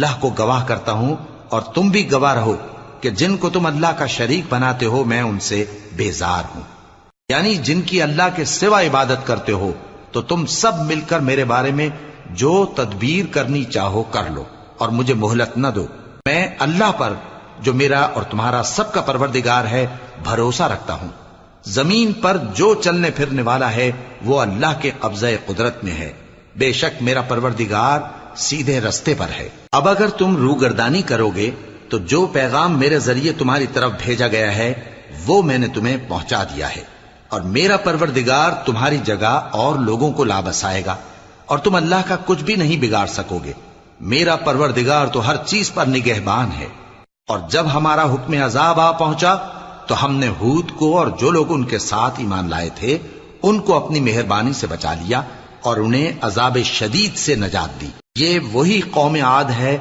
اللہ کو گواہ کرتا ہوں اور تم بھی گواہ رہو کہ جن کو تم اللہ کا شریک بناتے ہو میں ان سے بیزار ہوں، یعنی جن کی اللہ کے سوا عبادت کرتے ہو، تو تم سب مل کر میرے بارے میں جو تدبیر کرنی چاہو کر لو اور مجھے مہلت نہ دو۔ میں اللہ پر جو میرا اور تمہارا سب کا پروردگار ہے بھروسہ رکھتا ہوں۔ زمین پر جو چلنے پھرنے والا ہے وہ اللہ کے قبضہ قدرت میں ہے، بے شک میرا پروردگار سیدھے رستے پر ہے۔ اب اگر تم روگردانی کرو گے تو جو پیغام میرے ذریعے تمہاری طرف بھیجا گیا ہے وہ میں نے تمہیں پہنچا دیا ہے، اور میرا پروردگار تمہاری جگہ اور لوگوں کو لا بسائے گا، اور تم اللہ کا کچھ بھی نہیں بگاڑ سکو گے۔ میرا پروردگار تو ہر چیز پر نگہبان ہے۔ اور جب ہمارا حکم عذاب آ پہنچا تو ہم نے ہود کو اور جو لوگ ان کے ساتھ ایمان لائے تھے ان کو اپنی مہربانی سے بچا لیا اور انہیں عذاب شدید سے نجات دی۔ یہ وہی قوم عاد ہے